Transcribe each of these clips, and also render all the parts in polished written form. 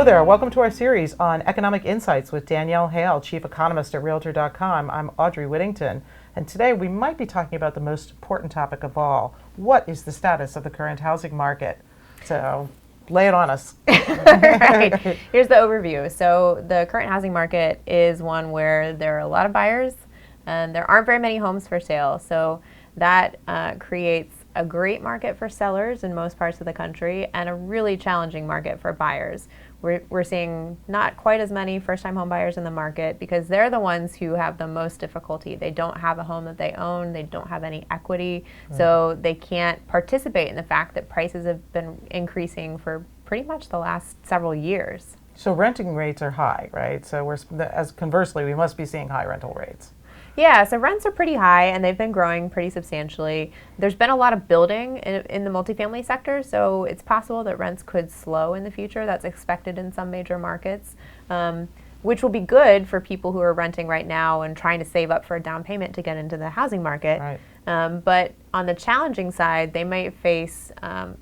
Hello there. Welcome to our series on economic insights with Danielle Hale, chief economist at Realtor.com. I'm Audrey Whittington, and today we might be talking about the most important topic of all. What is the status of the current housing market? So lay it on us. Right. Here's the overview. So the current housing market is one where there are a lot of buyers and there aren't very many homes for sale. So that creates a great market for sellers in most parts of the country and a really challenging market for buyers. We're seeing not quite as many first-time home buyers in the market because they're the ones who have the most difficulty. They don't have a home that they own. They don't have any equity. So they can't participate in the fact that prices have been increasing for pretty much the last several years. So renting rates are high, right? So as conversely, we must be seeing high rental rates. Yeah, so rents are pretty high and they've been growing pretty substantially. There's been a lot of building in the multifamily sector, so it's possible that rents could slow in the future. That's expected in some major markets, which will be good for people who are renting right now and trying to save up for a down payment to get into the housing market. Right. But on the challenging side, they might face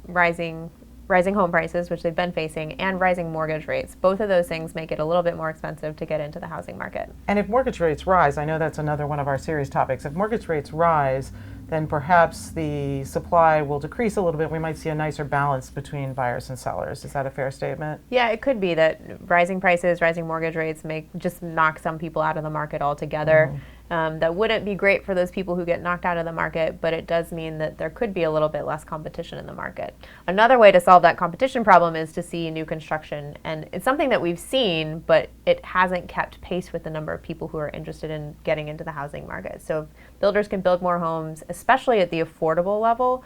rising home prices, which they've been facing, and rising mortgage rates. Both of those things make it a little bit more expensive to get into the housing market. And if mortgage rates rise, I know that's another one of our series topics. If mortgage rates rise, then perhaps the supply will decrease a little bit. We might see a nicer balance between buyers and sellers. Is that a fair statement? Yeah, it could be that rising prices, rising mortgage rates just knock some people out of the market altogether. That wouldn't be great for those people who get knocked out of the market, but it does mean that there could be a little bit less competition in the market. Another way to solve that competition problem is to see new construction, and it's something that we've seen, but it hasn't kept pace with the number of people who are interested in getting into the housing market. So if builders can build more homes, especially at the affordable level,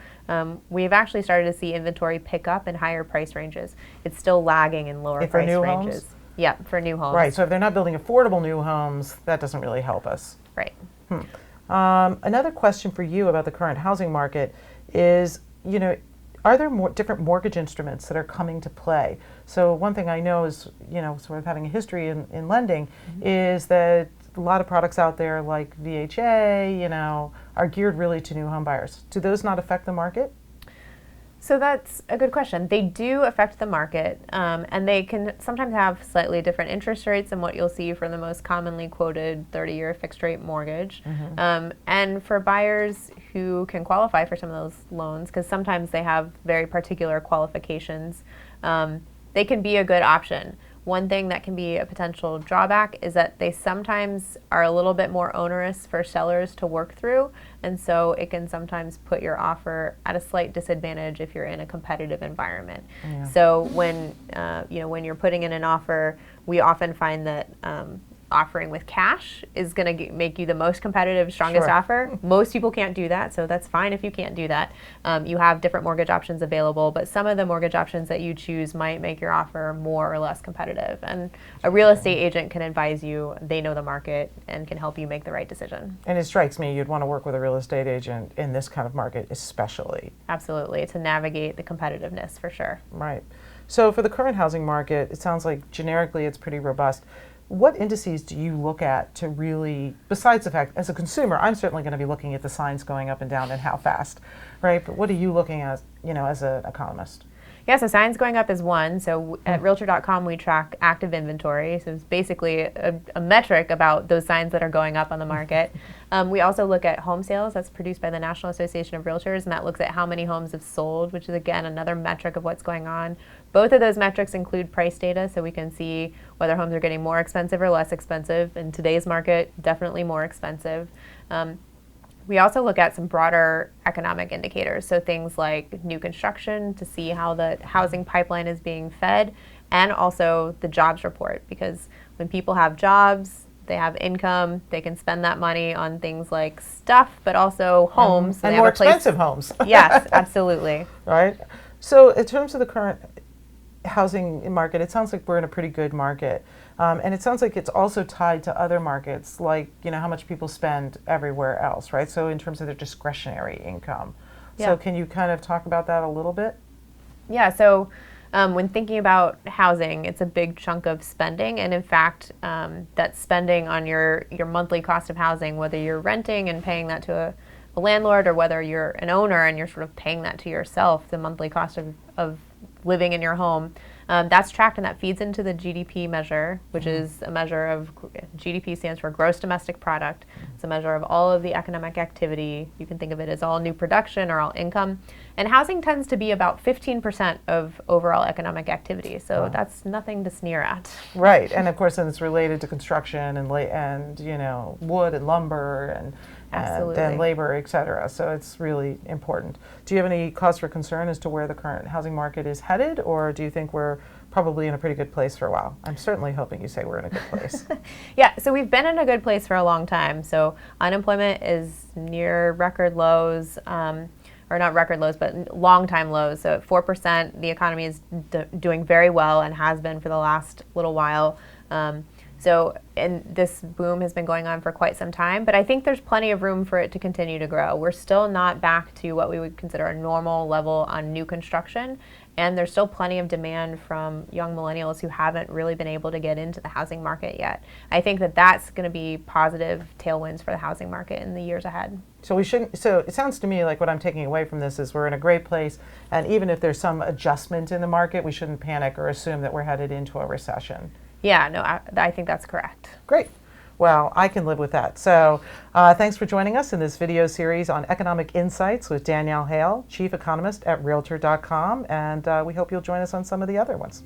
we've actually started to see inventory pick up in higher price ranges. It's still lagging in lower price ranges. Homes? Yeah, for new homes. Right, so if they're not building affordable new homes, that doesn't really help us. Right. Another question for you about the current housing market is, are there more different mortgage instruments that are coming to play? So one thing I know is, sort of having a history in lending, is that a lot of products out there like VHA, are geared really to new home buyers. Do those not affect the market? So that's a good question. They do affect the market, and they can sometimes have slightly different interest rates than what you'll see for the most commonly quoted 30-year fixed-rate mortgage. And for buyers who can qualify for some of those loans, because sometimes they have very particular qualifications, they can be a good option. One thing that can be a potential drawback is that they sometimes are a little bit more onerous for sellers to work through, and so it can sometimes put your offer at a slight disadvantage if you're in a competitive environment. Yeah. So when you're putting in an offer, we often find that offering with cash is going to make you the most competitive, strongest offer. Most people can't do that, so that's fine if you can't do that. You have different mortgage options available, but some of the mortgage options that you choose might make your offer more or less competitive. And a real estate agent can advise you. They know the market and can help you make the right decision. And it strikes me you'd want to work with a real estate agent in this kind of market especially. Absolutely, to navigate the competitiveness for sure. Right. So for the current housing market, it sounds like generically it's pretty robust. What indices do you look at to really, besides the fact, as a consumer, I'm certainly going to be looking at the signs going up and down and how fast, right? But what are you looking at, as an economist? Yeah, so signs going up is one. So at Realtor.com, we track active inventory. So it's basically a metric about those signs that are going up on the market. We also look at home sales. That's produced by the National Association of Realtors, and that looks at how many homes have sold, which is, again, another metric of what's going on. Both of those metrics include price data, so we can see whether homes are getting more expensive or less expensive. In today's market, definitely more expensive. We also look at some broader economic indicators, so things like new construction to see how the housing pipeline is being fed, and also the jobs report, because when people have jobs, they have income, they can spend that money on things like stuff, but also homes. And more expensive homes. Yes, absolutely. Right? So in terms of the current housing market, it sounds like we're in a pretty good market. And it sounds like it's also tied to other markets, like, how much people spend everywhere else, right? So in terms of their discretionary income. Yeah. So can you kind of talk about that a little bit? Yeah, so when thinking about housing, it's a big chunk of spending. And in fact, that spending on your monthly cost of housing, whether you're renting and paying that to a landlord or whether you're an owner and you're sort of paying that to yourself, the monthly cost of living in your home, That's tracked, and that feeds into the GDP measure, which is a measure of GDP stands for gross domestic product. It's a measure of all of the economic activity. You can think of it as all new production or all income. And housing tends to be about 15% of overall economic activity. So that's nothing to sneer at. Right, and of course, then it's related to construction and wood and lumber and labor, et cetera. So it's really important. Do you have any cause for concern as to where the current housing market is headed, or do you think we're probably in a pretty good place for a while? I'm certainly hoping you say we're in a good place. Yeah, so we've been in a good place for a long time. So unemployment is near record lows. Or not record lows, but long-time lows. So at 4%, the economy is doing very well and has been for the last little while. And this boom has been going on for quite some time, but I think there's plenty of room for it to continue to grow. We're still not back to what we would consider a normal level on new construction, and there's still plenty of demand from young millennials who haven't really been able to get into the housing market yet. I think that that's going to be positive tailwinds for the housing market in the years ahead. So it sounds to me like what I'm taking away from this is we're in a great place, and even if there's some adjustment in the market, we shouldn't panic or assume that we're headed into a recession. Yeah, no, I think that's correct. Great. Well, I can live with that. So thanks for joining us in this video series on economic insights with Danielle Hale, chief economist at Realtor.com, and we hope you'll join us on some of the other ones.